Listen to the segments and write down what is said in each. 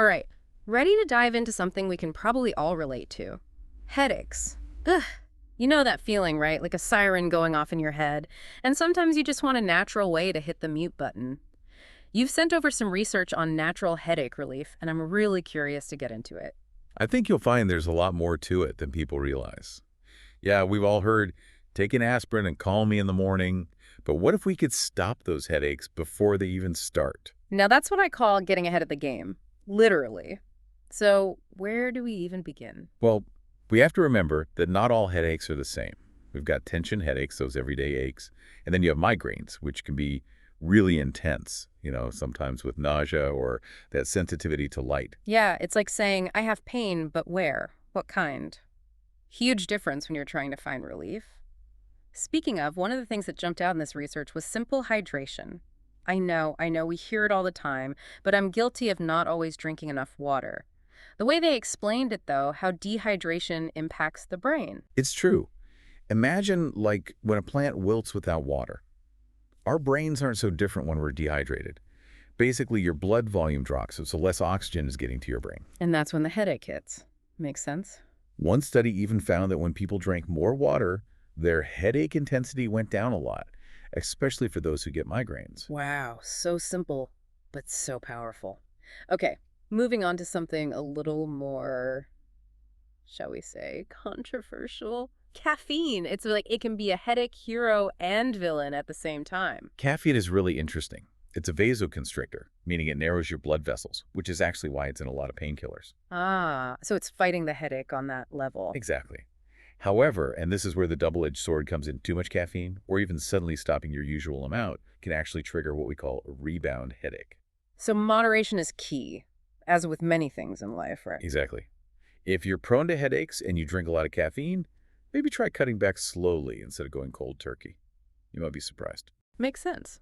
All right, ready to dive into something we can probably all relate to. Headaches. Ugh. You know that feeling, right? Like a siren going off in your head. And sometimes you just want a natural way to hit the mute button. You've sent over some research on natural headache relief, and I'm really curious to get into it. I think you'll find there's a lot more to it than people realize. Yeah, we've all heard, take an aspirin and call me in the morning. But what if we could stop those headaches before they even start? Now, that's what I call getting ahead of the game. Literally. So, where do we even begin? Well, we have to remember that not all headaches are the same. We've got tension headaches, those everyday aches, and then you have migraines, which can be really intense, sometimes with nausea or that sensitivity to light. Yeah, it's like saying, I have pain, but where? What kind? Huge difference when you're trying to find relief. Speaking of, one of the things that jumped out in this research was simple hydration. I know, we hear it all the time, but I'm guilty of not always drinking enough water. The way they explained it, though, how dehydration impacts the brain. It's true. Imagine like when a plant wilts without water. Our brains aren't so different when we're dehydrated. Basically, your blood volume drops, so less oxygen is getting to your brain. And that's when the headache hits. Makes sense? One study even found that when people drank more water, their headache intensity went down a lot, especially for those who get migraines. Wow, so simple, but so powerful. Okay, moving on to something a little more, shall we say, controversial. Caffeine. It's like it can be a headache hero and villain at the same time. Caffeine is really interesting. It's a vasoconstrictor, meaning it narrows your blood vessels, which is actually why it's in a lot of painkillers. Ah, so it's fighting the headache on that level. Exactly. However, and this is where the double-edged sword comes in, too much caffeine, or even suddenly stopping your usual amount, can actually trigger what we call a rebound headache. So moderation is key, as with many things in life, right? Exactly. If you're prone to headaches and you drink a lot of caffeine, maybe try cutting back slowly instead of going cold turkey. You might be surprised. Makes sense.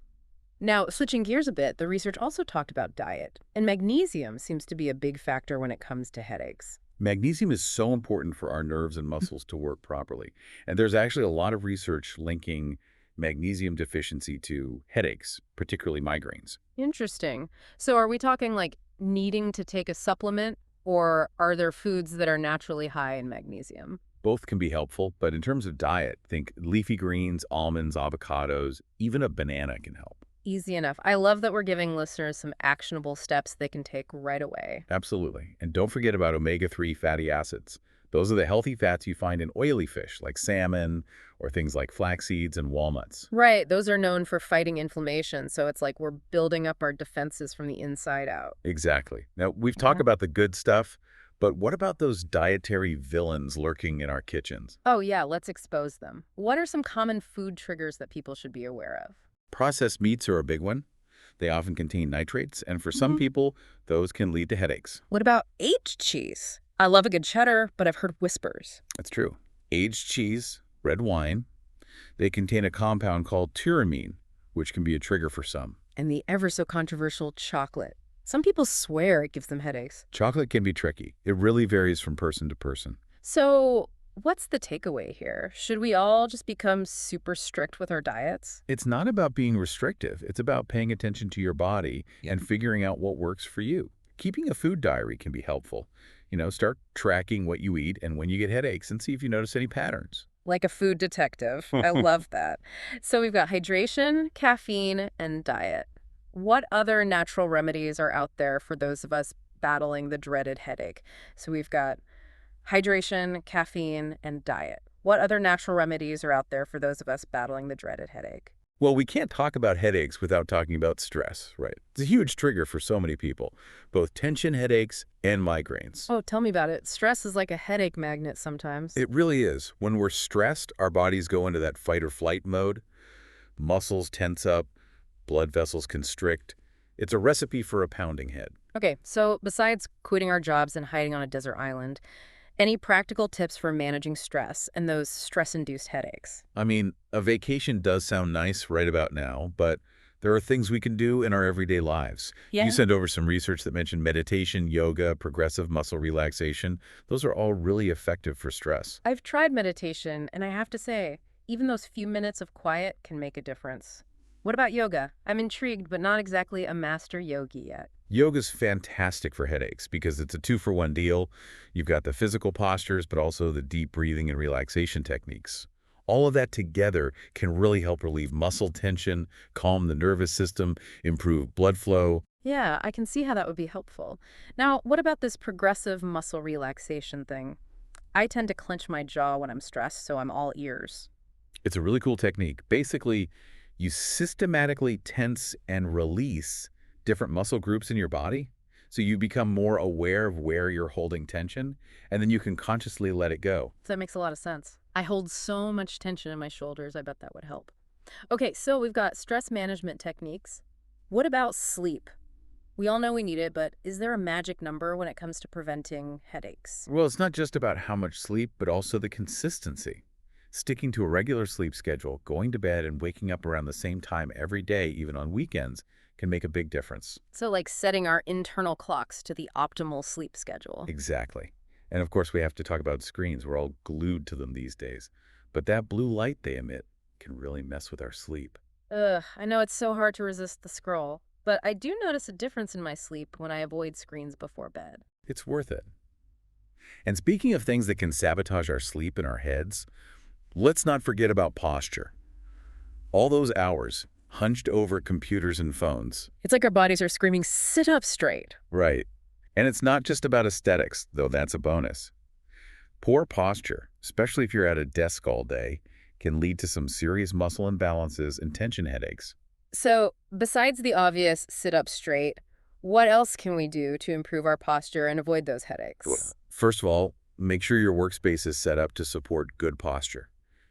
Now, switching gears a bit, the research also talked about diet, and magnesium seems to be a big factor when it comes to headaches. Magnesium is so important for our nerves and muscles to work properly. And there's actually a lot of research linking magnesium deficiency to headaches, particularly migraines. Interesting. So are we talking like needing to take a supplement, or are there foods that are naturally high in magnesium? Both can be helpful, but in terms of diet, think leafy greens, almonds, avocados, even a banana can help. Easy enough. I love that we're giving listeners some actionable steps they can take right away. Absolutely. And don't forget about omega-3 fatty acids. Those are the healthy fats you find in oily fish like salmon or things like flax seeds and walnuts. Right, those are known for fighting inflammation, so it's like we're building up our defenses from the inside out. Exactly. Now, we've talked about the good stuff, but what about those dietary villains lurking in our kitchens? Oh yeah, let's expose them. What are some common food triggers that people should be aware of? Processed meats are a big one. They often contain nitrates, and for some people, those can lead to headaches. What about aged cheese? I love a good cheddar, but I've heard whispers. That's true. Aged cheese, red wine, they contain a compound called tyramine, which can be a trigger for some. And the ever so controversial chocolate. Some people swear it gives them headaches. Chocolate can be tricky. It really varies from person to person. So, what's the takeaway here? Should we all just become super strict with our diets? It's not about being restrictive. It's about paying attention to your body and figuring out what works for you. Keeping a food diary can be helpful. Start tracking what you eat and when you get headaches and see if you notice any patterns. Like a food detective. I love that. So we've got hydration, caffeine, and diet. What other natural remedies are out there for those of us battling the dreaded headache? So we've got hydration, caffeine, and diet. What other natural remedies are out there for those of us battling the dreaded headache? Well, we can't talk about headaches without talking about stress, right? It's a huge trigger for so many people, both tension headaches and migraines. Oh, tell me about it. Stress is like a headache magnet sometimes. It really is. When we're stressed, our bodies go into that fight or flight mode. Muscles tense up, blood vessels constrict. It's a recipe for a pounding head. Okay, so besides quitting our jobs and hiding on a desert island, any practical tips for managing stress and those stress-induced headaches? I mean, a vacation does sound nice right about now, but there are things we can do in our everyday lives. Yeah. You sent over some research that mentioned meditation, yoga, progressive muscle relaxation. Those are all really effective for stress. I've tried meditation, and I have to say, even those few minutes of quiet can make a difference. What about yoga? I'm intrigued, but not exactly a master yogi yet. Yoga's fantastic for headaches because it's a two-for-one deal. You've got the physical postures, but also the deep breathing and relaxation techniques. All of that together can really help relieve muscle tension, calm the nervous system, improve blood flow. Yeah, I can see how that would be helpful. Now, what about this progressive muscle relaxation thing? I tend to clench my jaw when I'm stressed, so I'm all ears. It's a really cool technique. Basically, you systematically tense and release different muscle groups in your body. So you become more aware of where you're holding tension, and then you can consciously let it go. So that makes a lot of sense. I hold so much tension in my shoulders, I bet that would help. Okay, so we've got stress management techniques. What about sleep? We all know we need it, but is there a magic number when it comes to preventing headaches? Well, it's not just about how much sleep, but also the consistency. Sticking to a regular sleep schedule, going to bed and waking up around the same time every day, even on weekends, can make a big difference. So, like setting our internal clocks to the optimal sleep schedule. Exactly. And of course, we have to talk about screens. We're all glued to them these days. But that blue light they emit can really mess with our sleep. Ugh, I know it's so hard to resist the scroll, but I do notice a difference in my sleep when I avoid screens before bed. It's worth it. And speaking of things that can sabotage our sleep in our heads, let's not forget about posture. All those hours hunched over computers and phones. It's like our bodies are screaming, sit up straight. Right. And it's not just about aesthetics, though that's a bonus. Poor posture, especially if you're at a desk all day, can lead to some serious muscle imbalances and tension headaches. So, besides the obvious sit up straight, what else can we do to improve our posture and avoid those headaches? First of all, make sure your workspace is set up to support good posture.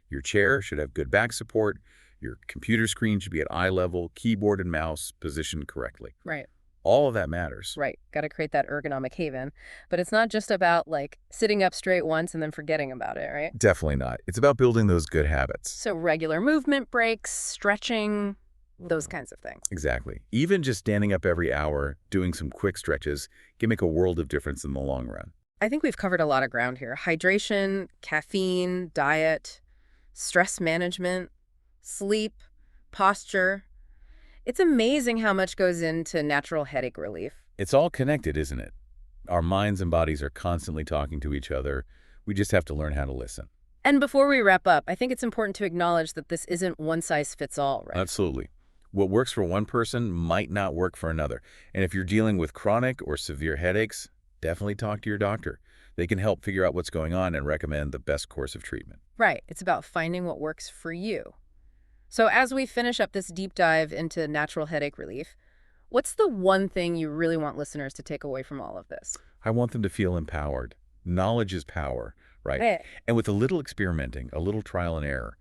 Your chair should have good back support. Your computer screen should be at eye level, keyboard and mouse positioned correctly. Right. All of that matters. Right. Got to create that ergonomic haven. But it's not just about like sitting up straight once and then forgetting about it, right? Definitely not. It's about building those good habits. So regular movement breaks, stretching, those kinds of things. Exactly. Even just standing up every hour, doing some quick stretches, can make a world of difference in the long run. I think we've covered a lot of ground here. Hydration, caffeine, diet, stress management, sleep, posture. It's amazing how much goes into natural headache relief. It's all connected, isn't it? Our minds and bodies are constantly talking to each other. We just have to learn how to listen. And before we wrap up, I think it's important to acknowledge that this isn't one size fits all, right? Absolutely. What works for one person might not work for another. And if you're dealing with chronic or severe headaches, definitely talk to your doctor. They can help figure out what's going on and recommend the best course of treatment. Right. It's about finding what works for you. So as we finish up this deep dive into natural headache relief, what's the one thing you really want listeners to take away from all of this? I want them to feel empowered. Knowledge is power, right? Right. And with a little experimenting, a little trial and error,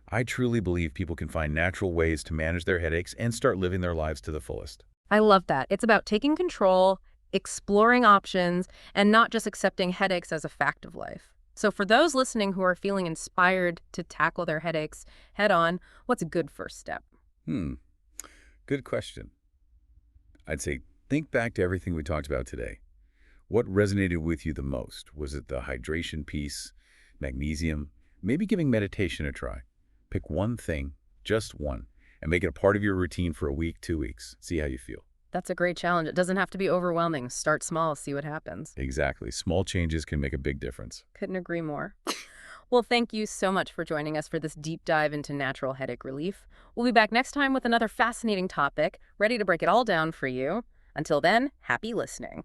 I truly believe people can find natural ways to manage their headaches and start living their lives to the fullest. I love that. It's about taking control, exploring options, and not just accepting headaches as a fact of life. So for those listening who are feeling inspired to tackle their headaches head on, what's a good first step? Good question. I'd say think back to everything we talked about today. What resonated with you the most? Was it the hydration piece, magnesium? Maybe giving meditation a try. Pick one thing, just one, and make it a part of your routine for a week, 2 weeks. See how you feel. That's a great challenge. It doesn't have to be overwhelming. Start small, see what happens. Exactly. Small changes can make a big difference. Couldn't agree more. Well, thank you so much for joining us for this deep dive into natural headache relief. We'll be back next time with another fascinating topic, ready to break it all down for you. Until then, happy listening.